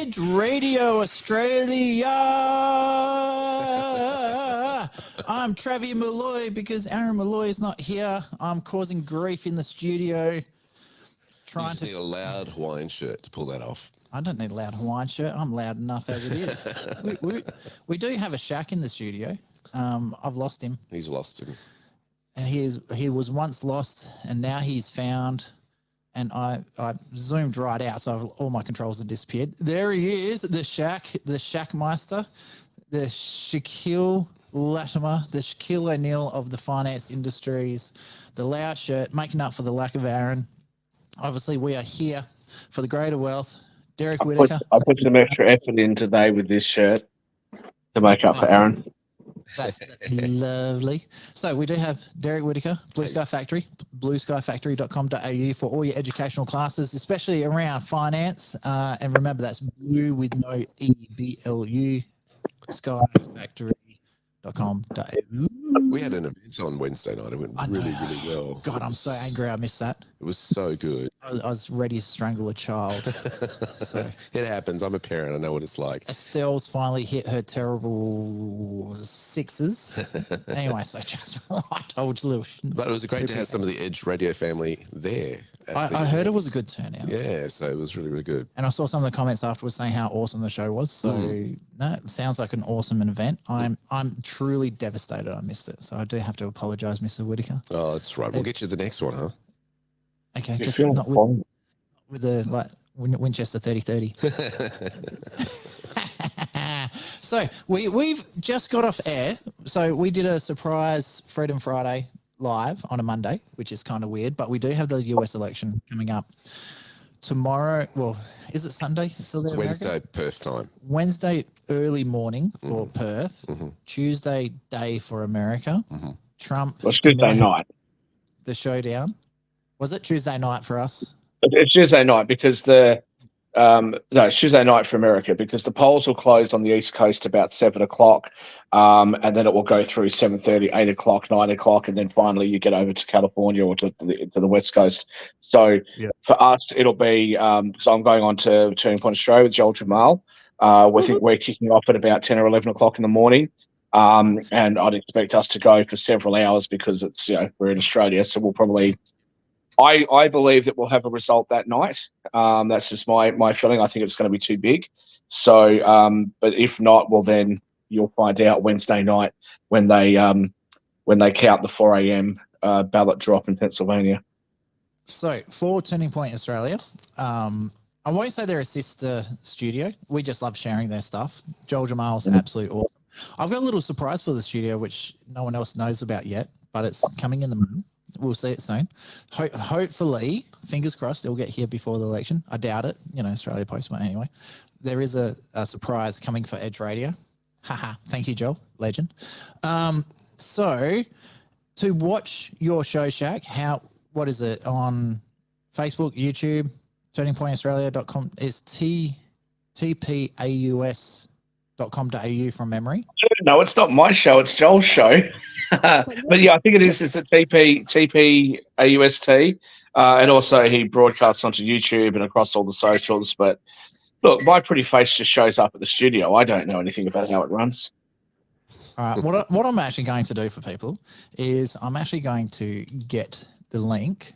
Edge Radio Australia. I'm Travis Malloy because Aaron Malloy is not here. I'm causing grief in the studio. You just need a loud Hawaiian shirt to pull that off. I don't need a loud Hawaiian shirt. I'm loud enough as it is. we do have a Shak in the studio. I've lost him. He's lost him. And he was once lost and now he's found. And I zoomed right out, so all my controls have disappeared. There he is, the Shackmeister, the Shaquille Latimer, the Shaquille O'Neal of the finance industries, the loud shirt, making up for the lack of Aaron. Obviously, we are here for the greater wealth. Derek Whittaker. I put some extra effort in today with this shirt to make up for Aaron. That's lovely. So we do have Derek Whittaker, Blue Sky Factory, blueskyfactory.com.au for all your educational classes, especially around finance. And remember, that's blue with no E, BLU, skyfactory.com.au. We had an event on Wednesday night. It went really, really well. God, I'm so angry I missed that. It was so good. I was ready to strangle a child. So it happens. I'm a parent. I know what it's like. Estelle's finally hit her terrible sixes. Anyway, so just I told you. But it was great to have some of the Edge Radio family there. I heard it was a good turnout. Yeah, so it was really, really good. And I saw some of the comments afterwards saying how awesome the show was. So no, it sounds like an awesome event. I'm truly devastated I missed it. So I do have to apologise, Mr. Whittaker. Oh, that's right. We'll get you the next one, huh? Okay, just not with the Winchester 3030. So we've just got off air. So we did a surprise Freedom Friday live on a Monday, which is kind of weird, but we do have the US election coming up tomorrow. Well, is it Sunday? Still there? It's Wednesday, Perth time. Wednesday early morning for Perth. Tuesday day for America. Trump. Well, it's Tuesday night. The showdown. Was it Tuesday night for us? It's Tuesday night because it's Tuesday night for America because the polls will close on the East Coast about 7 o'clock, and then it will go through 7:30, 8 o'clock, 9 o'clock, and then finally you get over to California or to the West Coast. So for us, it'll be because I'm going on to Turning Point Australia with Joel Jamal. We think we're kicking off at about 10 or 11 o'clock in the morning, and I'd expect us to go for several hours because it's we're in Australia, so we'll probably. I believe that we'll have a result that night. That's just my feeling. I think it's going to be too big. So, but if not, well, then you'll find out Wednesday night when they count the 4 a.m. Ballot drop in Pennsylvania. So for Turning Point Australia, I won't say they're a sister studio. We just love sharing their stuff. Joel Jamal's absolutely awesome. I've got a little surprise for the studio, which no one else knows about yet, but it's coming in the moon. We'll see it soon. Hopefully, fingers crossed, it'll get here before the election. I doubt it. Australia Post, but anyway. There is a surprise coming for Edge Radio. Haha. Thank you, Joel. Legend. So, to watch your show, Shak, what is it? On Facebook, YouTube, turningpointaustralia.com. It's tpaus.com.au from memory. No, it's not my show. It's Joel's show. But yeah, I think it is. It's a TPAUST. And also he broadcasts onto YouTube and across all the socials. But look, my pretty face just shows up at the studio. I don't know anything about how it runs. All right. What I'm actually going to do for people is I'm actually going to get the link.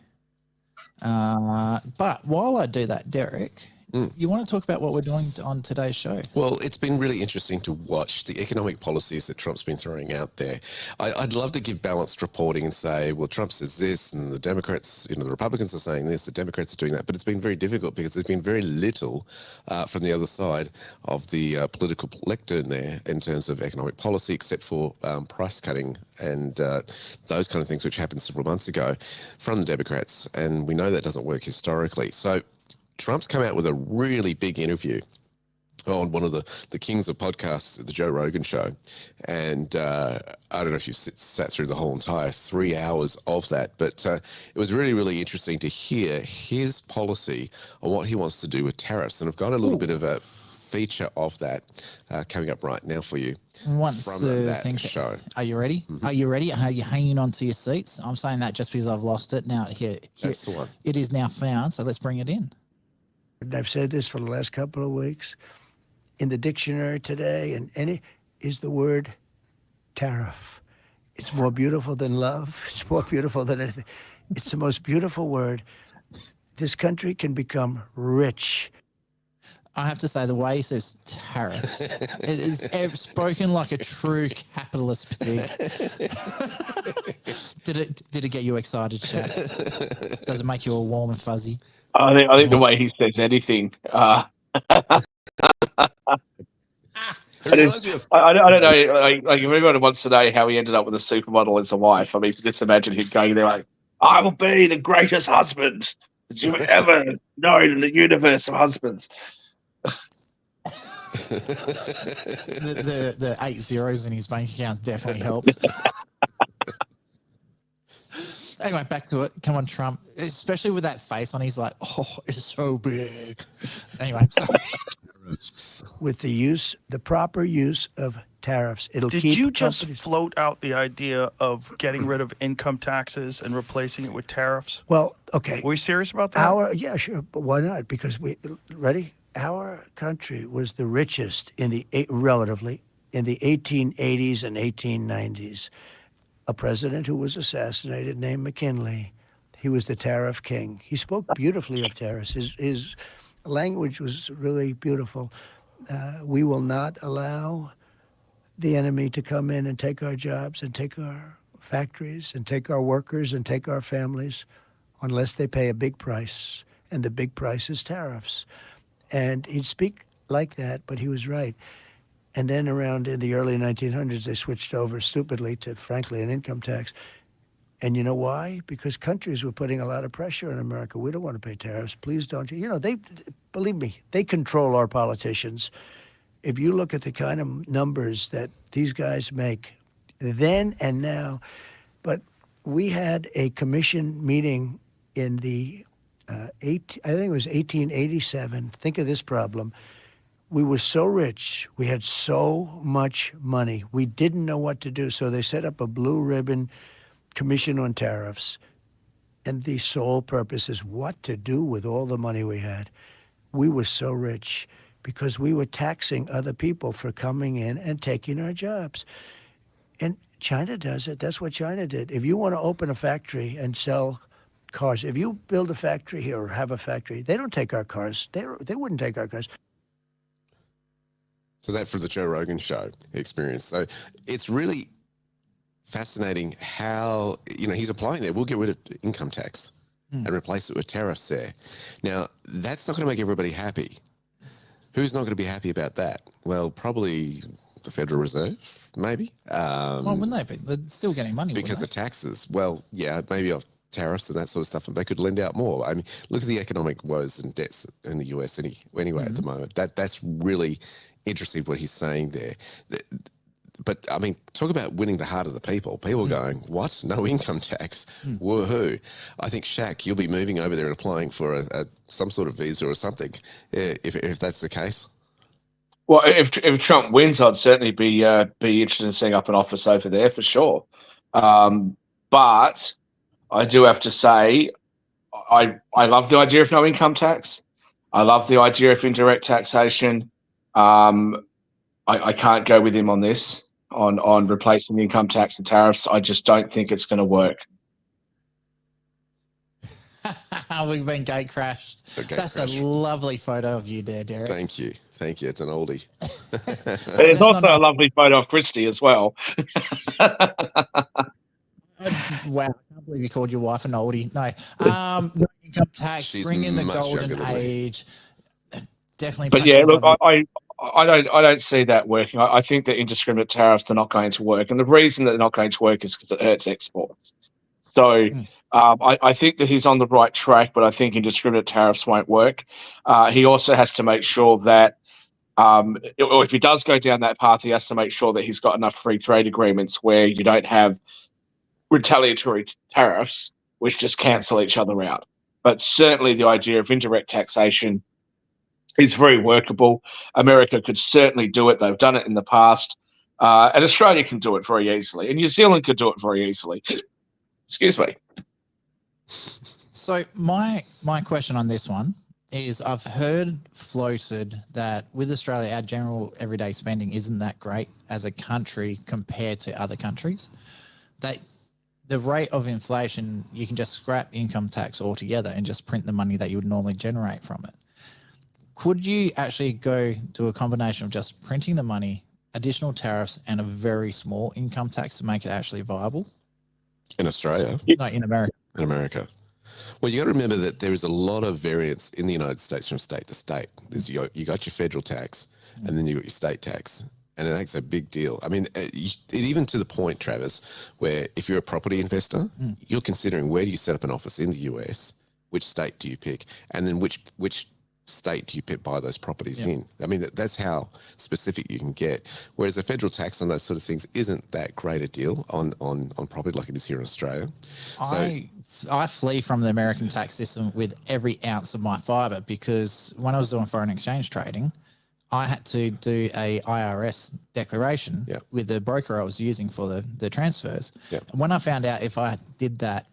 But while I do that, Derek, you want to talk about what we're doing on today's show? Well, it's been really interesting to watch the economic policies that Trump's been throwing out there. I'd love to give balanced reporting and say, well, Trump says this and the Democrats, the Republicans are saying this, the Democrats are doing that. But it's been very difficult because there's been very little from the other side of the political lectern there in terms of economic policy, except for price cutting and those kind of things, which happened several months ago from the Democrats. And we know that doesn't work historically. So Trump's come out with a really big interview on one of the kings of podcasts, the Joe Rogan show. And I don't know if you sat through the whole entire 3 hours of that, but it was really, really interesting to hear his policy on what he wants to do with tariffs. And I've got a little bit of a feature of that coming up right now for you. Once from the that thing, show. Are you ready? Are you ready? Are you hanging on to your seats? I'm saying that just because I've lost it. Now here That's the one. it is now found, so let's bring it in. I've said this for the last couple of weeks. in the dictionary today and any is the word tariff. It's more beautiful than love. It's more beautiful than anything. It's the most beautiful word. This country can become rich. I have to say, the way he says tariffs, it is spoken like a true capitalist pig. Did it get you excited, Shak? Does it make you all warm and fuzzy? I think the way he says anything. It reminds me of I don't know. Like if everyone wants to know how he ended up with a supermodel as a wife, I mean, just imagine him going there like, "I will be the greatest husband that you've ever known in the universe of husbands." The 8 zeros in his bank account definitely helped. Anyway, back to it. Come on, Trump. Especially with that face on, he's like, "Oh, it's so big." Anyway, sorry. With the proper use of tariffs, it'll Did keep you just companies- float out the idea of getting rid of income taxes and replacing it with tariffs? Well, okay. Were you serious about that? Yeah, sure, but why not? Because ready? Our country was the richest relatively in the 1880s and 1890s. A president who was assassinated named McKinley, he was the tariff king. He spoke beautifully of tariffs. His language was really beautiful. We will not allow the enemy to come in and take our jobs and take our factories and take our workers and take our families unless they pay a big price. And the big price is tariffs. And he'd speak like that, but he was right. And then around in the early 1900s, they switched over stupidly to, frankly, an income tax. And you know why? Because countries were putting a lot of pressure on America. We don't want to pay tariffs. Please don't. You know, believe me, they control our politicians. If you look at the kind of numbers that these guys make then and now, but we had a commission meeting in the I think it was 1887. Think of this problem. We were so rich. We had so much money. We didn't know what to do. So they set up a blue ribbon commission on tariffs. And the sole purpose is what to do with all the money we had. We were so rich because we were taxing other people for coming in and taking our jobs. And China does it. That's what China did. If you want to open a factory and sell cars, if you build a factory here or have a factory, they don't take our cars. They wouldn't take our cars. So that for the Joe Rogan show experience. So it's really fascinating how, he's applying there. We'll get rid of income tax and replace it with tariffs there. Now, that's not going to make everybody happy. Who's not going to be happy about that? Well, probably the Federal Reserve, maybe. Well, wouldn't they be? They're still getting money. Because of taxes. Well, yeah, maybe off tariffs and that sort of stuff, and they could lend out more. I mean, look at the economic woes and debts in the US anyway at the moment. That's really interesting what he's saying there. But I mean, talk about winning the heart of the people. People going, what? No income tax? Woohoo. I think, Shak, you'll be moving over there and applying for some sort of visa or something, if that's the case. Well, if Trump wins, I'd certainly be interested in setting up an office over there for sure. But I do have to say, I love the idea of no income tax. I love the idea of indirect taxation. I can't go with him on this, on replacing income tax and tariffs. I just don't think it's going to work. We've been gate crashed. That's a lovely photo of you there, Derek. Thank you. It's an oldie. There's also a lovely photo of Christy as well. Wow, I can't believe you called your wife an oldie. No, income tax, She's bring in the much golden younger than me. age. Definitely. But yeah, look, I don't see that working. I think that indiscriminate tariffs are not going to work, and the reason that they're not going to work is because it hurts exports. So I think that he's on the right track, but I think indiscriminate tariffs won't work. He also has to make sure that, or if he does go down that path, he has to make sure that he's got enough free trade agreements where you don't have retaliatory tariffs which just cancel each other out. But certainly the idea of indirect taxation is very workable. America could certainly do it. They've done it in the past. And Australia can do it very easily. And New Zealand could do it very easily. Excuse me. So my question on this one, is I've heard floated that with Australia, our general everyday spending isn't that great as a country compared to other countries. That the rate of inflation, you can just scrap income tax altogether and just print the money that you would normally generate from it. Could you actually go to a combination of just printing the money, additional tariffs, and a very small income tax to make it actually viable? In Australia? No, in America. In America. Well, you got to remember that there is a lot of variance in the United States from state to state. There's you got your federal tax, and then you got your state tax, and it makes a big deal. I mean, even to the point, Travis, where if you're a property investor, you're considering where do you set up an office in the US, which state do you pick, and then which state do you buy those properties in. I mean, that's how specific you can get. Whereas the federal tax on those sort of things isn't that great a deal on property like it is here in Australia. I flee from the American tax system with every ounce of my fibre, because when I was doing foreign exchange trading, I had to do a IRS declaration with the broker I was using for the transfers. And when I found out if I did that,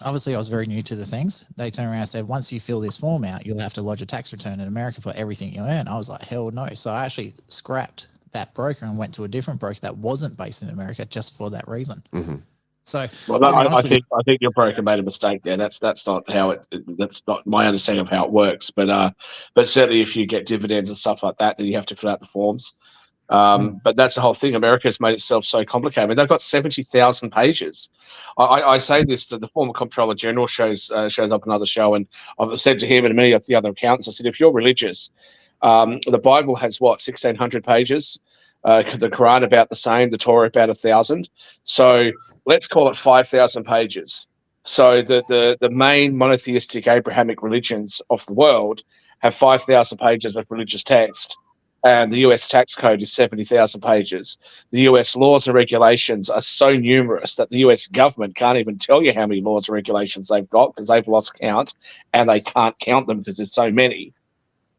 obviously I was very new to the things. They turned around and said, once you fill this form out, you'll have to lodge a tax return in America for everything you earn. I was like, hell no. So I actually scrapped that broker and went to a different broker that wasn't based in America just for that reason. Mm-hmm. So, well, I think your broker made a mistake there. That's not how that's not my understanding of how it works. But certainly if you get dividends and stuff like that, then you have to fill out the forms. But that's the whole thing. America's made itself so complicated. I mean, they've got 70,000 pages. I say this that the former Comptroller General shows up another show, and I've said to him and many of the other accountants, I said, if you're religious, the Bible has 1,600 pages. The Quran about the same. The Torah about 1,000. So let's call it 5,000 pages. So the main monotheistic Abrahamic religions of the world have 5,000 pages of religious text. And the US tax code is 70,000 pages. The US laws and regulations are so numerous that the US government can't even tell you how many laws and regulations they've got because they've lost count, and they can't count them because there's so many.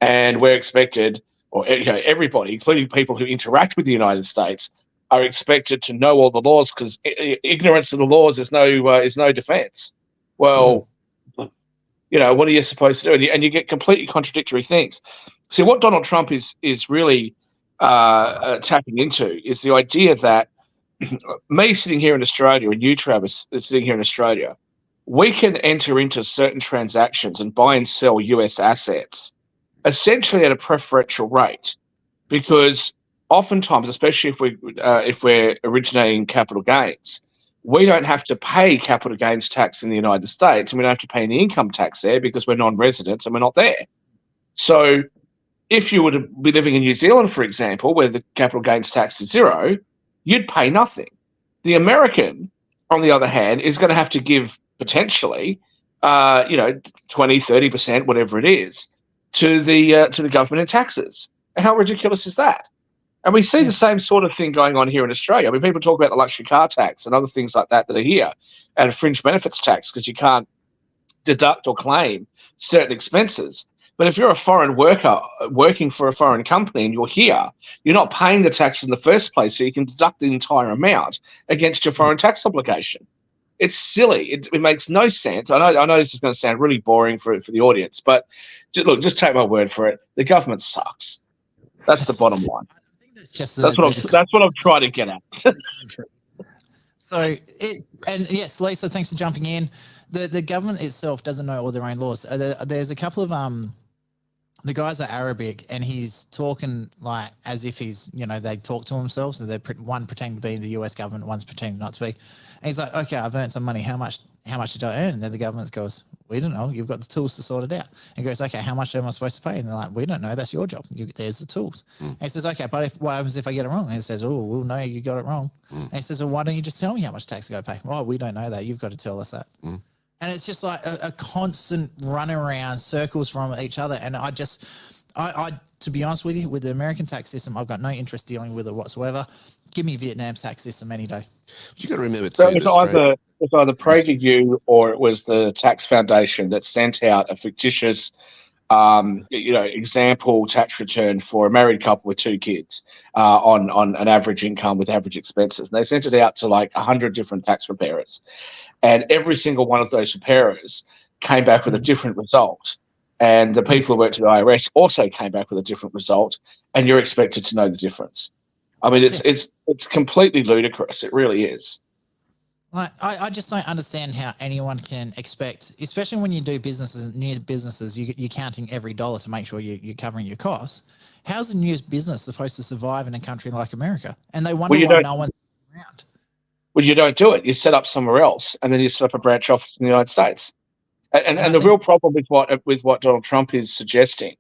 And we're expected, or everybody, including people who interact with the United States, are expected to know all the laws, because ignorance of the laws is no defense. Well, what are you supposed to do? And you get completely contradictory things. See, what Donald Trump is really tapping into is the idea that me sitting here in Australia and you, Travis, sitting here in Australia, we can enter into certain transactions and buy and sell US assets essentially at a preferential rate, because oftentimes, especially if we're originating capital gains, we don't have to pay capital gains tax in the United States, and we don't have to pay any income tax there because we're non-residents and we're not there. So if you were to be living in New Zealand, for example, where the capital gains tax is zero, you'd pay nothing. The American, on the other hand, is going to have to give potentially, 20, 30%, whatever it is, to the government in taxes. How ridiculous is that? And we see the same sort of thing going on here in Australia. I mean, people talk about the luxury car tax and other things like that are here, and a fringe benefits tax because you can't deduct or claim certain expenses. But if you're a foreign worker working for a foreign company and you're here, you're not paying the tax in the first place, so you can deduct the entire amount against your foreign tax obligation. It's silly. It makes no sense. I know this is going to sound really boring for the audience, but just take my word for it. The government sucks. That's the bottom line. That's what I'm trying to get at. So yes, Lisa, thanks for jumping in. The government itself doesn't know all their own laws. There's a couple of the guys are Arabic, and he's talking like as if he's, they talk to themselves. So they're one pretending to be the US government, one's pretending not to be. And he's like, okay, I've earned some money. How much did I earn? And then the government goes, we don't know. You've got the tools to sort it out. And he goes, okay, how much am I supposed to pay? And they're like, we don't know. That's your job. There's the tools. And he says, okay, but what happens if I get it wrong? And he says, oh, we'll know you got it wrong. And he says, well, why don't you just tell me how much tax I got to pay? Well, we don't know that. You've got to tell us that. And it's just like a constant run around circles from each other. And I to be honest with you, with the American tax system, I've got no interest dealing with it whatsoever. Give me Vietnam's tax system any day. But you got to remember too. So it's either PragerU or it was the Tax Foundation that sent out a fictitious, example tax return for a married couple with 2 kids on an average income with average expenses. And they sent it out to like 100 different tax preparers, and every single one of those preparers came back with a different result. and the people who worked at the IRS also came back with a different result, and you're expected to know the difference. I mean, it's completely ludicrous. It really is. Like, I just don't understand how anyone can expect, especially when you do businesses, new businesses, you're counting every dollar to make sure you're covering your costs. How's a new business supposed to survive in a country like America? And they wonder why no one's around. Well, you don't do it. You set up somewhere else, and then you set up a branch office in the United States. And the real problem with what Donald Trump is suggesting,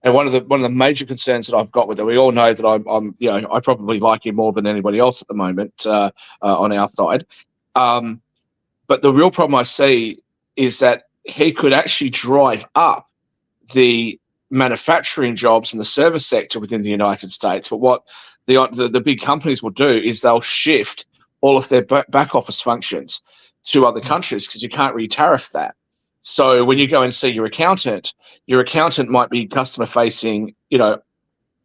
and one of the major concerns that I've got with it, we all know that I'm I probably like him more than anybody else at the moment on our side. But the real problem I see is that he could actually drive up the manufacturing jobs in the service sector within the United States. But what the big companies will do is they'll shift all of their back office functions to other countries because you can't re-tariff that. So when you go and see your accountant might be customer facing,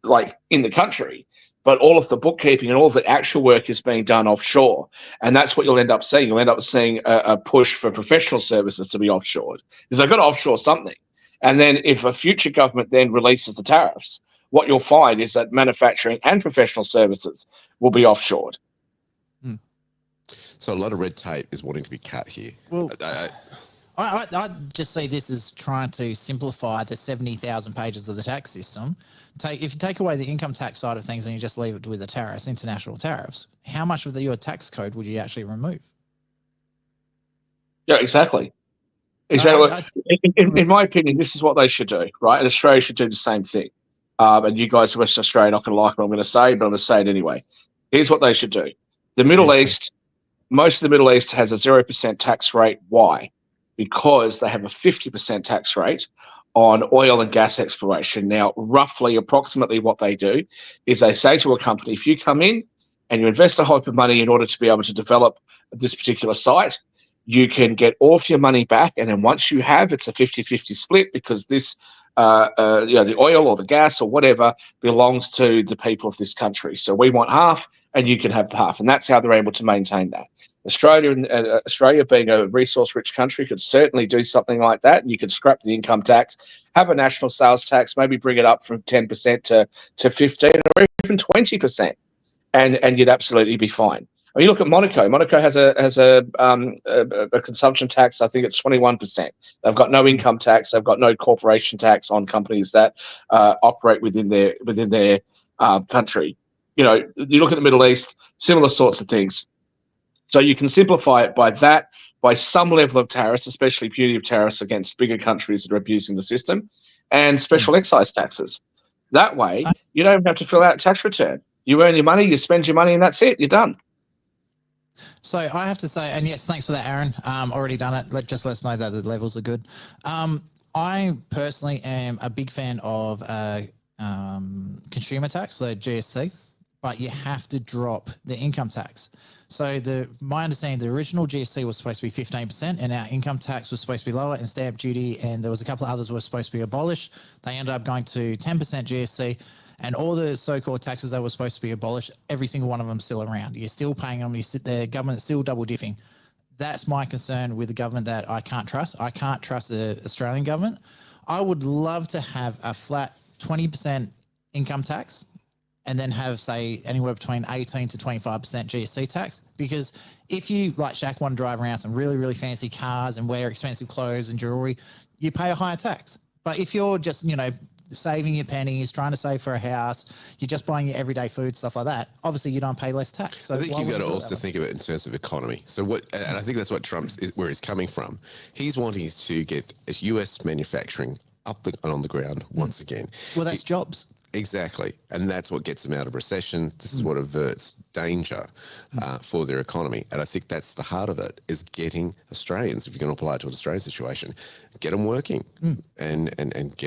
like in the country, but all of the bookkeeping and all of the actual work is being done offshore. And that's what you'll end up seeing. You'll end up seeing a push for professional services to be offshored because they've got to offshore something. And then if a future government then releases the tariffs, what you'll find is that manufacturing and professional services will be offshored. So a lot of red tape is wanting to be cut here. Well, I just see this as trying to simplify the 70,000 pages of the tax system. If you take away the income tax side of things and you just leave it with the tariffs, international tariffs, how much of your tax code would you actually remove? Yeah, exactly. In my opinion, this is what they should do, right? And Australia should do the same thing. And you guys in Western Australia are not going to like what I'm going to say, but I'm going to say it anyway. Here's what they should do. The Middle East, most of the Middle East has a 0% tax rate. Why? Because they have a 50% tax rate on oil and gas exploration. Now, approximately what they do is they say to a company, if you come in and you invest a whole heap of money in order to be able to develop this particular site, you can get all of your money back. And then once you have, it's a 50-50 split because this, the oil or the gas or whatever belongs to the people of this country. So we want half and you can have half. And that's how they're able to maintain that. Australia being a resource-rich country could certainly do something like that. You could scrap the income tax, have a national sales tax, maybe bring it up from 10% to 15 or even 20%, and you'd absolutely be fine. I mean, you look at Monaco. Monaco has a consumption tax. I think it's 21%. They've got no income tax. They've got no corporation tax on companies that operate within their country. You look at the Middle East, similar sorts of things. So you can simplify it by some level of tariffs, especially punitive tariffs against bigger countries that are abusing the system, and special excise taxes. That way, you don't have to fill out a tax return. You earn your money, you spend your money, and that's it. You're done. So I have to say, and yes, thanks for that, Aaron. Already done it. Let us know that the levels are good. I personally am a big fan of consumer tax, the GST, but you have to drop the income tax. So my understanding, the original GST was supposed to be 15%, and our income tax was supposed to be lower, and stamp duty, and there was a couple of others were supposed to be abolished. They ended up going to 10% GST, and all the so-called taxes that were supposed to be abolished, every single one of them still around. You're still paying them. You sit there, government's still double dipping. That's my concern with the government that I can't trust. I can't trust the Australian government. I would love to have a flat 20% income tax, and then have, say, anywhere between 18 to 25% GST tax. Because if you, like Shak, want to drive around some really, really fancy cars and wear expensive clothes and jewelry, you pay a higher tax. But if you're just, saving your pennies, trying to save for a house, you're just buying your everyday food, stuff like that, obviously you don't pay less tax. So I think you've got to also think of it in terms of economy. So and I think that's what where he's coming from. He's wanting to get US manufacturing up and on the ground once again. Well, that's jobs. Exactly. And that's what gets them out of recession. This is what averts danger for their economy. And I think that's the heart of it, is getting Australians, if you're going to apply it to an Australian situation, get them working and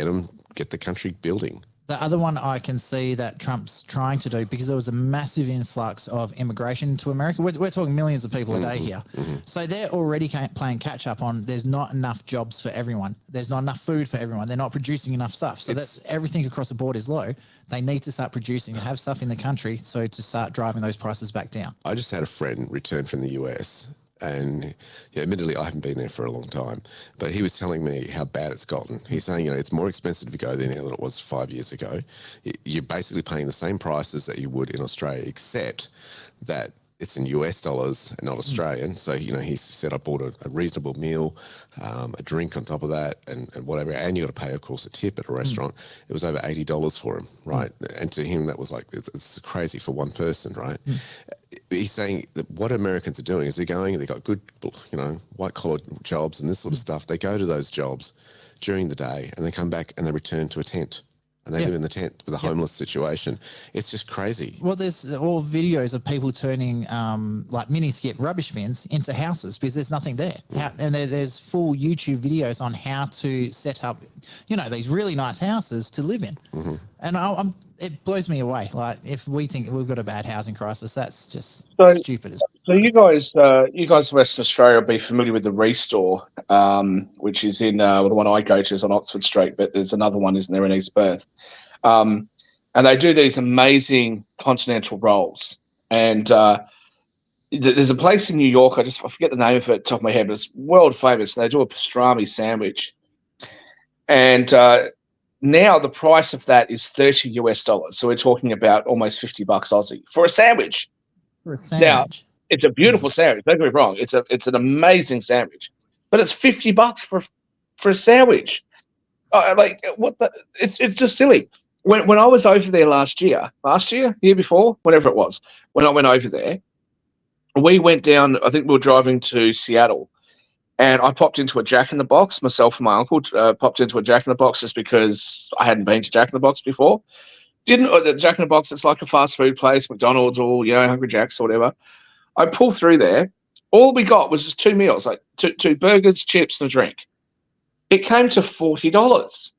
get the country building. The other one I can see that Trump's trying to do, because there was a massive influx of immigration to America. We're talking millions of people a day here. So they're already playing catch up on there's not enough jobs for everyone. There's not enough food for everyone. They're not producing enough stuff. So that's everything across the board is low. They need to start producing and have stuff in the country to start driving those prices back down. I just had a friend return from the US and yeah, admittedly, I haven't been there for a long time, but he was telling me how bad it's gotten. He's saying, it's more expensive to go there now than it was 5 years ago. You're basically paying the same prices that you would in Australia, except that it's in US dollars and not Australian. So, he said I bought a reasonable meal, a drink on top of that and whatever. And you got to pay, of course, a tip at a restaurant. It was over $80 for him, right? And to him, that was like, it's crazy for one person, right? He's saying that what Americans are doing is they've got good, white collar jobs and this sort of stuff. They go to those jobs during the day and they come back and they return to a tent. And they live in the tent with a homeless situation. It's just crazy. Well, there's all videos of people turning like mini skip rubbish bins into houses because there's nothing there. And there's full YouTube videos on how to set up, these really nice houses to live in. And it blows me away. Like, if we think we've got a bad housing crisis, that's just stupid. So you guys in Western Australia will be familiar with the Restore, which is in the one I go to is on Oxford Street, but there's another one, isn't there, in East Perth? And they do these amazing continental rolls. And there's a place in New York, I forget the name of it at the top of my head, but it's world famous. They do a pastrami sandwich. And now the price of that is $30 US. So we're talking about almost $50 Aussie for a sandwich. Now, it's a beautiful sandwich. Don't get me wrong. It's an amazing sandwich, but it's $50 for a sandwich. It's just silly. When I was over there year before, whatever it was, when I went over there, we went down. I think we were driving to Seattle, and I popped into a Jack in the Box. Myself and my uncle popped into a Jack in the Box just because I hadn't been to Jack in the Box before. The Jack in the Box, it's like a fast food place, McDonald's or Hungry Jack's or whatever. I pulled through there. All we got was just 2 meals, like two burgers, chips, and a drink. It came to $40.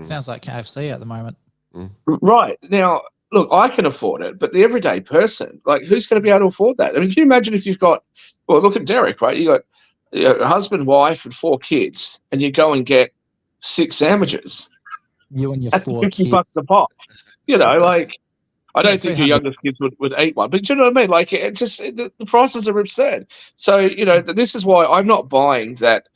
Sounds like KFC at the moment. Right. Now, look, I can afford it, but the everyday person, like, who's going to be able to afford that? I mean, can you imagine if you've got, look at Derek, right? You got a husband, wife, and 4 kids, and you go and get 6 sandwiches. You and your That's 4 $50 kids. a pop. I don't think your youngest kids would eat one, but you know what I mean? Like, it just the prices are absurd. So this is why I'm not buying that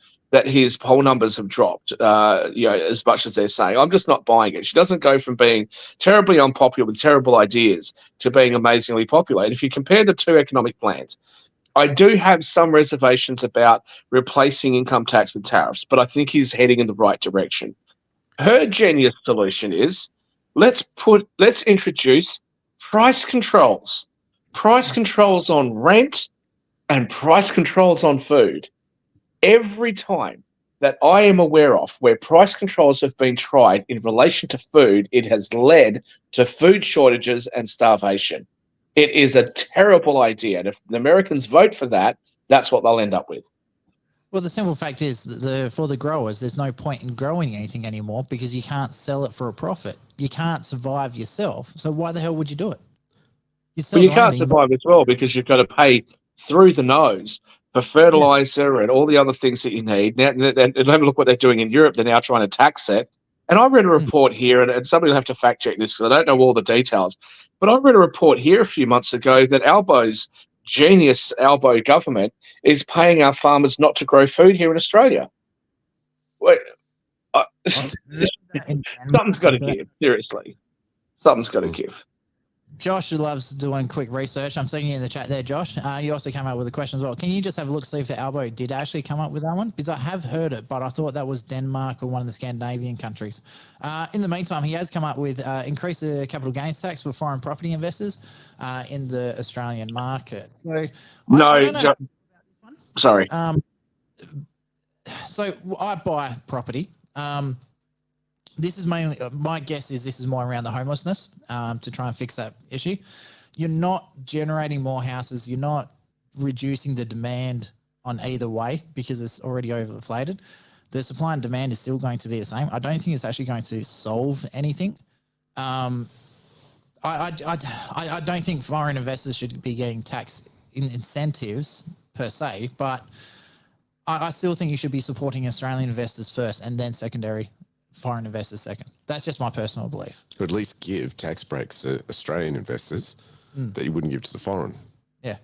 his poll numbers have dropped. As much as they're saying, I'm just not buying it. She doesn't go from being terribly unpopular with terrible ideas to being amazingly popular. And if you compare the two economic plans, I do have some reservations about replacing income tax with tariffs, but I think he's heading in the right direction. Her genius solution is let's introduce price controls on rent and price controls on food. Every time that I am aware of where price controls have been tried in relation to food, it has led to food shortages and starvation. It is a terrible idea. And if the Americans vote for that, that's what they'll end up with. Well, the simple fact is that for the growers, there's no point in growing anything anymore because you can't sell it for a profit. You can't survive yourself. So why the hell would you do it? You can't survive as well because you've got to pay through the nose for fertilizer and all the other things that you need. Now, have a look what they're doing in Europe. They're now trying to tax it. And I read a report here, and somebody will have to fact check this because I don't know all the details, but I read a report here a few months ago that Albo's genius Albo government is paying our farmers not to grow food here in Australia. Something's got to give, seriously. Something's got to give. Josh loves doing quick research. I'm seeing you in the chat there, Josh. You also came up with a question as well. Can you just have a look, see if the Albo did actually come up with that one? Because I have heard it, but I thought that was Denmark or one of the Scandinavian countries. In the meantime, he has come up with increase the capital gains tax for foreign property investors in the Australian market. So sorry. So I buy property. This is mainly, my guess is this is more around the homelessness to try and fix that issue. You're not generating more houses. You're not reducing the demand on either way because it's already overinflated. The supply and demand is still going to be the same. I don't think it's actually going to solve anything. I don't think foreign investors should be getting tax incentives per se, but I still think you should be supporting Australian investors first and then secondary foreign investors second. That's just my personal belief. Or at least give tax breaks to Australian investors that you wouldn't give to the foreign. Yeah.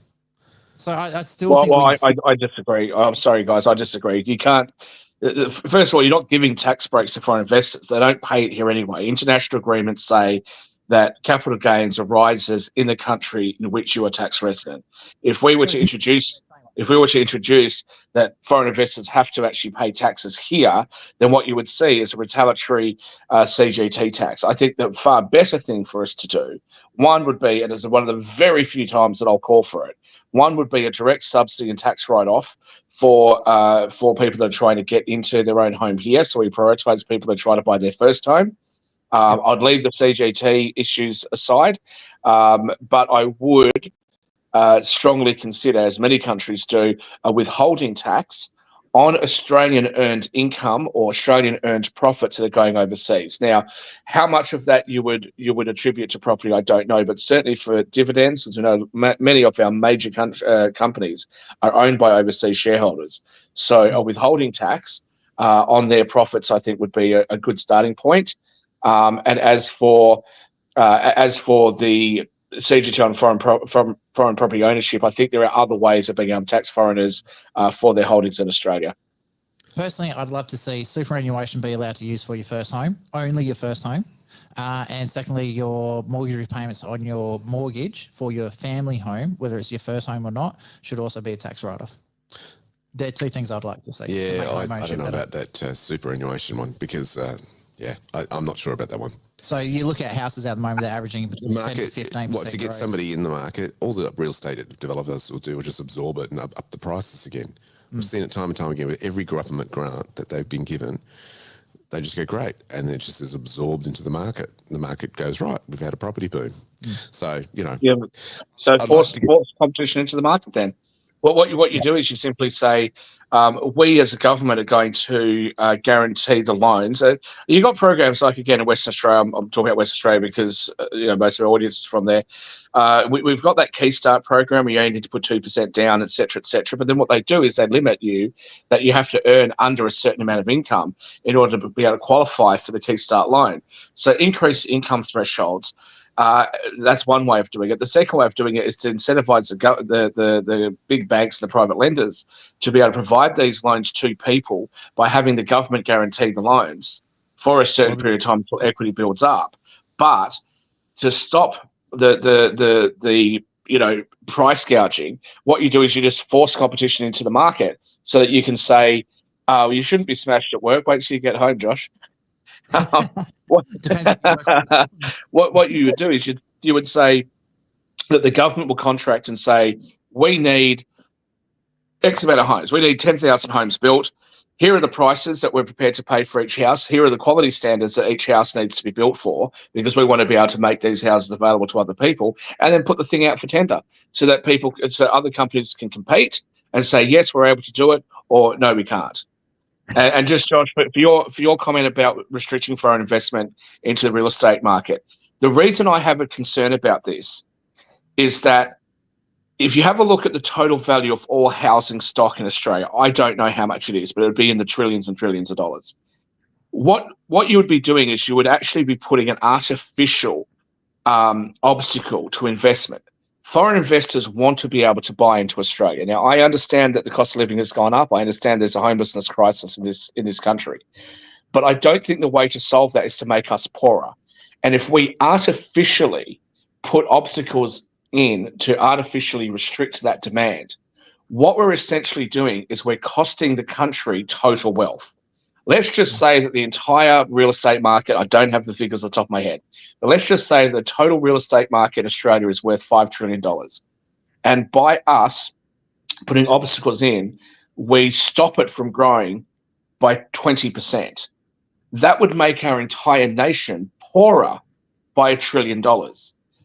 So I still think I disagree. I'm sorry, guys. I disagree. You can't. First of all, you're not giving tax breaks to foreign investors. They don't pay it here anyway. International agreements say that capital gains arises in the country in which you are tax resident. If we were to introduce that foreign investors have to actually pay taxes here, then what you would see is a retaliatory CGT tax. I think the far better thing for us to do, one would be, and it's one of the very few times that I'll call for it, one would be a direct subsidy and tax write-off for people that are trying to get into their own home here. So we prioritise people that try to buy their first home. I'd leave the CGT issues aside, but I would strongly consider, as many countries do, a withholding tax on Australian earned income or Australian earned profits that are going overseas. Now, how much of that you would attribute to property, I don't know, but certainly for dividends, as we know, many of our major companies are owned by overseas shareholders. So a withholding tax on their profits, I think, would be a good starting point. And as for the CGT on foreign property ownership, I think there are other ways of being able to tax foreigners for their holdings in Australia. Personally, I'd love to see superannuation be allowed to use for your first home, only your first home. And secondly, your mortgage repayments on your mortgage for your family home, whether it's your first home or not, should also be a tax write-off. They're two things I'd like to see. Yeah, I don't know about that superannuation one because, I'm not sure about that one. So you look at houses at the moment, they're averaging between 10 to 15%. What, to get somebody in the market, all the real estate developers will do is just absorb it and up the prices again. We've seen it time and time again with every government grant that they've been given. They just go, great, and then it just is absorbed into the market. The market goes, right, we've had a property boom. So, Yeah. So force competition into the market then. Well, what you do is you simply say, we as a government are going to guarantee the loans. You've got programs like, again, in Western Australia. I'm talking about Western Australia because most of our audience is from there. We've got that Key Start program where you only need to put 2% down, et cetera, et cetera. But then what they do is they limit you that you have to earn under a certain amount of income in order to be able to qualify for the Key Start loan. So increase income thresholds. That's one way of doing it. The second way of doing it is to incentivize the big banks and the private lenders to be able to provide these loans to people by having the government guarantee the loans for a certain period of time until equity builds up. But to stop the price gouging, what you do is you just force competition into the market so that you can say, you shouldn't be smashed at work. Wait till you get home, Josh. What you would do is you would say that the government will contract and say, we need X amount of homes. We need 10,000 homes built. Here are the prices that we're prepared to pay for each house. Here are the quality standards that each house needs to be built for, because we want to be able to make these houses available to other people, and then put the thing out for tender so that other companies can compete and say, yes, we're able to do it, or no, we can't. And just, Josh, for your comment about restricting foreign investment into the real estate market, the reason I have a concern about this is that if you have a look at the total value of all housing stock in Australia, I don't know how much it is, but it would be in the trillions and trillions of dollars. What you would be doing is you would actually be putting an artificial obstacle to investment. Foreign investors want to be able to buy into Australia. Now, I understand that the cost of living has gone up. I understand there's a homelessness crisis in this country. But I don't think the way to solve that is to make us poorer. And if we artificially put obstacles in to artificially restrict that demand, what we're essentially doing is we're costing the country total wealth. Let's just say that the entire real estate market, I don't have the figures on the top of my head, but let's just say the total real estate market in Australia is worth $5 trillion. And by us putting obstacles in, we stop it from growing by 20%. That would make our entire nation poorer by $1 trillion.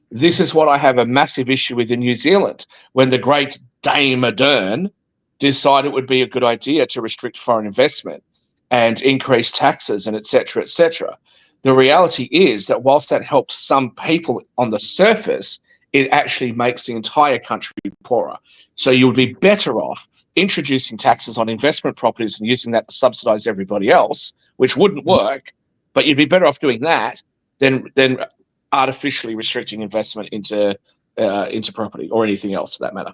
This is what I have a massive issue with in New Zealand, when the great Dame Ardern decided it would be a good idea to restrict foreign investment and increase taxes and et cetera, et cetera. The reality is that whilst that helps some people on the surface, it actually makes the entire country poorer. So you would be better off introducing taxes on investment properties and using that to subsidize everybody else, which wouldn't work, but you'd be better off doing that than artificially restricting investment into property or anything else for that matter.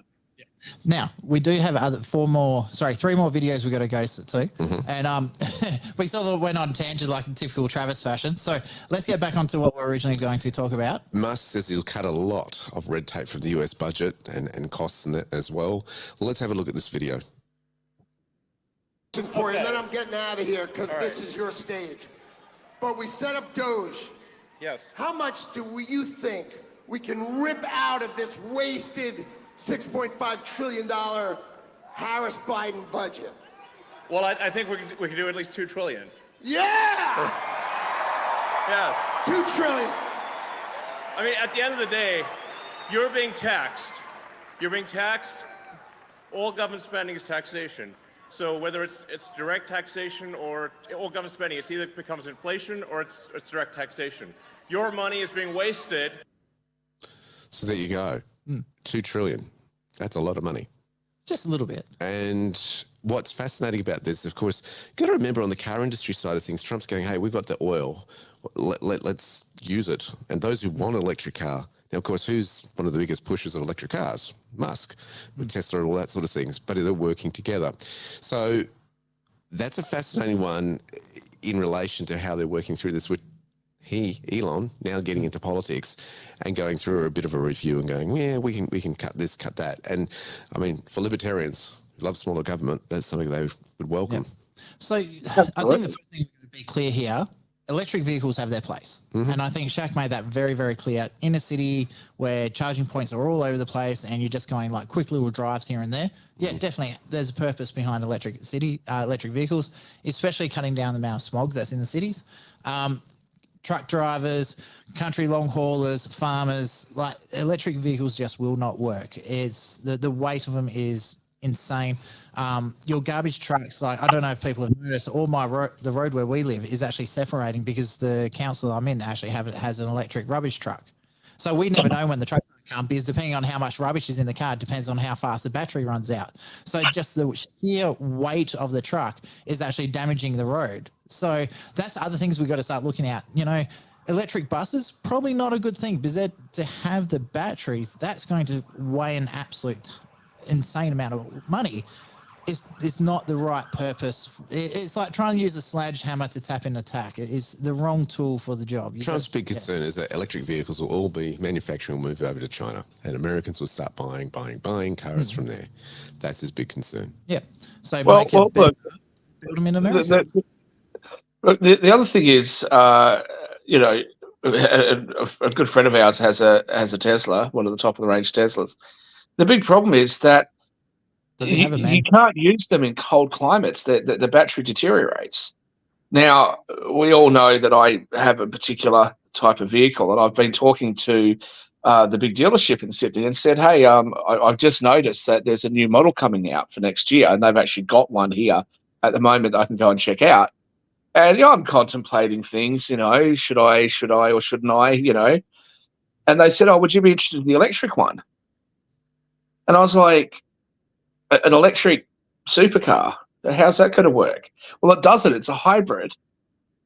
Now we do have three more videos we got to go to, and we sort of went on tangent like in typical Travis fashion. So let's get back onto what we're originally going to talk about. Musk says he'll cut a lot of red tape from the US budget and costs in it as well. Let's have a look at this video. For you, and then I'm getting out of here because this is your stage. But we set up Doge. Yes. How much do you think we can rip out of this wasted $6.5 trillion Harris-Biden budget? Well, I think we can do at least $2 trillion. Yeah! Yes. $2 trillion. I mean, at the end of the day, you're being taxed. You're being taxed. All government spending is taxation. So whether it's direct taxation or all government spending, it either becomes inflation or it's direct taxation. Your money is being wasted. So there you go. $2 trillion. That's a lot of money. Just a little bit. And what's fascinating about this, of course, you've got to remember on the car industry side of things, Trump's going, hey, we've got the oil. Let's use it. And those who want an electric car, now, of course, who's one of the biggest pushers of electric cars? Musk, with Tesla and all that sort of things, but they're working together. So that's a fascinating one in relation to how they're working through this with Elon, now getting into politics and going through a bit of a review and going, yeah, we can cut this, cut that. And I mean, for libertarians who love smaller government, that's something they would welcome. Yeah. So I think the first thing to be clear here, electric vehicles have their place. And I think Shak made that very, very clear. In a city where charging points are all over the place and you're just going like quick little drives here and there, yeah, definitely there's a purpose behind electric vehicles, especially cutting down the amount of smog that's in the cities. Truck drivers, country long haulers, farmers, like electric vehicles just will not work. It's the weight of them is insane. Your garbage trucks, like I don't know if people have noticed, all the road where we live is actually separating because the council I'm in actually has an electric rubbish truck. So we never know when the truck's going to come because depending on how much rubbish is in the car, it depends on how fast the battery runs out. So just the sheer weight of the truck is actually damaging the road. So that's other things we've got to start looking at. You know, electric buses, probably not a good thing because to have the batteries, that's going to weigh an absolute insane amount of money. It's not the right purpose. It's like trying to use a sledgehammer to tap in a tack. It is the wrong tool for the job. Trump's big concern is that electric vehicles will all be manufacturing will move over to China and Americans will start buying cars from there. That's his big concern. Yeah. So Well, build look, them in America. the other thing is, you know, a good friend of ours has a Tesla, one of the top of the range Teslas. The big problem is that Does he have a man? you can't use them in cold climates. The battery deteriorates. Now, we all know that I have a particular type of vehicle, and I've been talking to the big dealership in Sydney and said, hey, I've just noticed that there's a new model coming out for next year, and they've actually got one here at the moment that I can go and check out. And I'm contemplating things, you know, should I or shouldn't I, you know? And they said, oh, would you be interested in the electric one? And I was like, an electric supercar, how's that going to work? Well, it doesn't. It's a hybrid.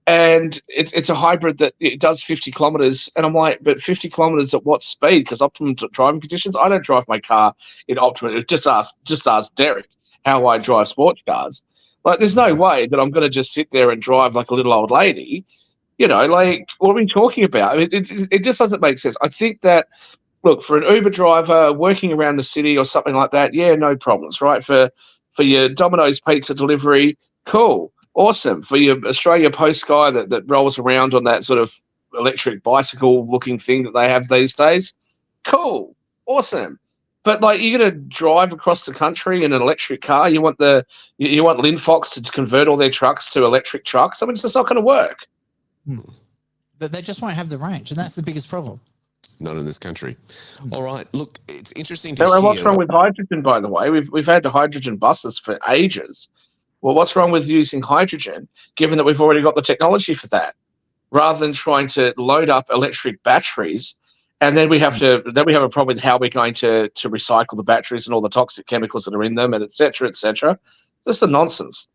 And it's a hybrid that it does 50 kilometers. And I'm like, but 50 kilometers at what speed? Because optimum driving conditions, I don't drive my car in optimum. Just ask Derek how I drive sports cars. Like, there's no way that I'm going to just sit there and drive like a little old lady. You know, like, what are we talking about? I mean, it just doesn't make sense. I think that, look, for an Uber driver working around the city or something like that, yeah, no problems, right? For your Domino's pizza delivery, cool, awesome. For your Australia Post guy that rolls around on that sort of electric bicycle-looking thing that they have these days, cool, awesome. But like, you're going to drive across the country in an electric car. You want Linfox to convert all their trucks to electric trucks. I mean, it's just not going to work. But they just won't have the range, and that's the biggest problem. Not in this country. All right. Look, it's interesting to And what's hear. wrong with hydrogen, by the way? We've had the hydrogen buses for ages. Well, what's wrong with using hydrogen, given that we've already got the technology for that, rather than trying to load up electric batteries, and then we have a problem with how we're going to recycle the batteries and all the toxic chemicals that are in them, and et cetera, et cetera. Just a nonsense.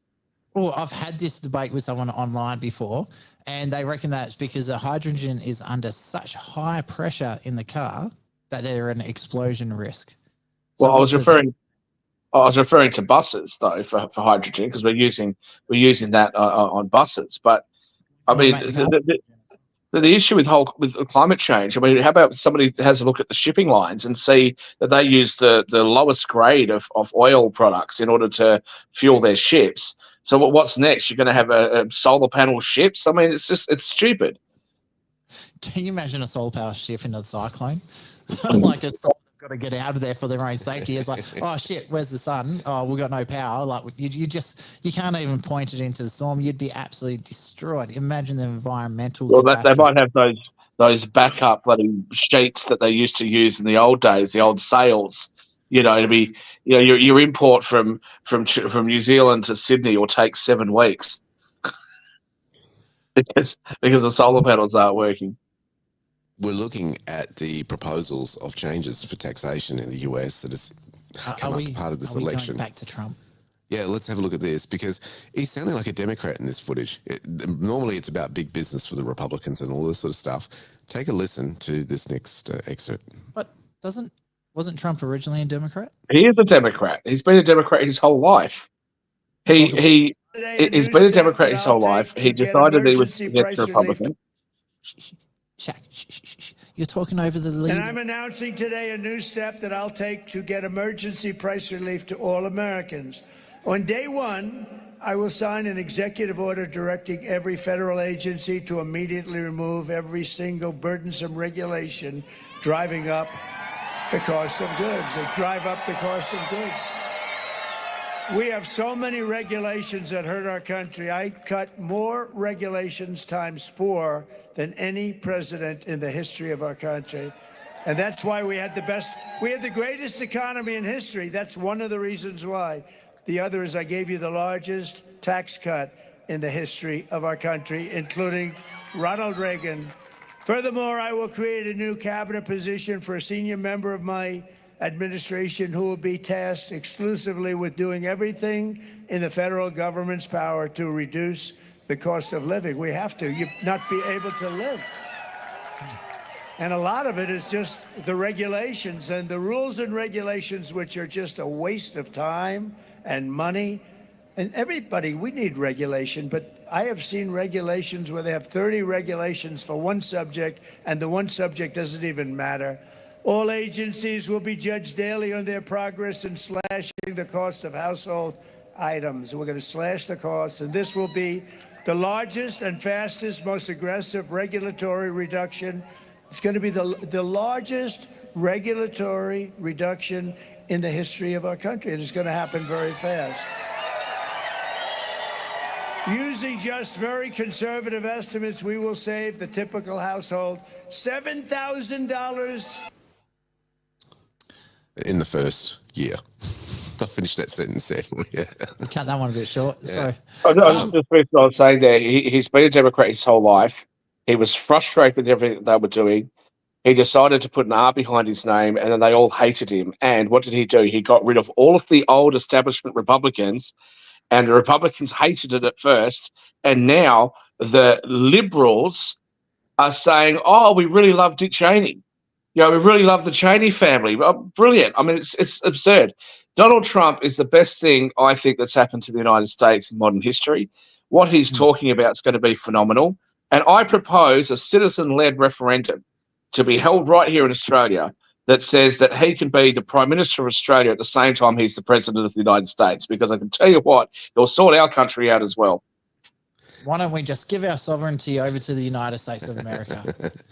Well, I've had this debate with someone online before, and they reckon that it's because the hydrogen is under such high pressure in the car that they're an explosion risk. Well, I was referring I was referring to buses though for hydrogen because we're using that on buses. But I You wanna mean, make the car? the issue with climate change. I mean, how about somebody has a look at the shipping lines and see that they use the lowest grade of oil products in order to fuel their ships. So what's next? You're going to have a solar panel ships? I mean, it's stupid. Can you imagine a solar power ship in a cyclone? Like it's got to get out of there for their own safety. It's like, oh shit, where's the sun? Oh, we've got no power. Like you can't even point it into the storm. You'd be absolutely destroyed. Imagine the environmental. Well, they catastrophe. might have those backup bloody sheets that they used to use in the old days, the old sails. To be, your import from New Zealand to Sydney will take 7 weeks because the solar panels aren't working. We're looking at the proposals of changes for taxation in the US that has come up part of this election. Going back to Trump. Yeah, let's have a look at this because he's sounding like a Democrat in this footage. Normally it's about big business for the Republicans and all this sort of stuff. Take a listen to this next excerpt. But wasn't Trump originally a Democrat? He is a Democrat. He's been a Democrat his whole life. He's been a Democrat his whole life. He decided he was against the Republican. Shak, you're talking over the lead. And I'm announcing today a new step that I'll take to get emergency price relief to all Americans. On day one, I will sign an executive order directing every federal agency to immediately remove every single burdensome regulation driving up the cost of goods, that drive up the cost of goods. We have so many regulations that hurt our country. I cut more regulations ×4 than any president in the history of our country. And that's why we had the greatest economy in history. That's one of the reasons why. The other is I gave you the largest tax cut in the history of our country, including Ronald Reagan. Furthermore, I will create a new cabinet position for a senior member of my administration who will be tasked exclusively with doing everything in the federal government's power to reduce the cost of living. We have to. You not be able to live. And a lot of it is just the regulations and the rules and regulations, which are just a waste of time and money. And everybody, we need regulation, but I have seen regulations where they have 30 regulations for one subject, and the one subject doesn't even matter. All agencies will be judged daily on their progress in slashing the cost of household items. We're going to slash the costs, and this will be the largest and fastest, most aggressive regulatory reduction. It's going to be the largest regulatory reduction in the history of our country, and it's going to happen very fast. Using just very conservative estimates, we will save the typical household $7,000 in the first year. I'll finish that sentence there. Yeah. Cut that one a bit short. Yeah. So, Just what I was saying there, he's been a Democrat his whole life. He was frustrated with everything they were doing. He decided to put an R behind his name, and then they all hated him. And what did he do? He got rid of all of the old establishment Republicans, and the Republicans hated it at first. And now the Liberals are saying, oh, we really love Dick Cheney. We really love the Cheney family. Brilliant. I mean, it's absurd. Donald Trump is the best thing, I think, that's happened to the United States in modern history. What he's talking about is going to be phenomenal. And I propose a citizen-led referendum to be held right here in Australia that says that he can be the Prime Minister of Australia at the same time he's the President of the United States, because I can tell you what, he'll sort our country out as well. why don't we just give our sovereignty over to the United States of America?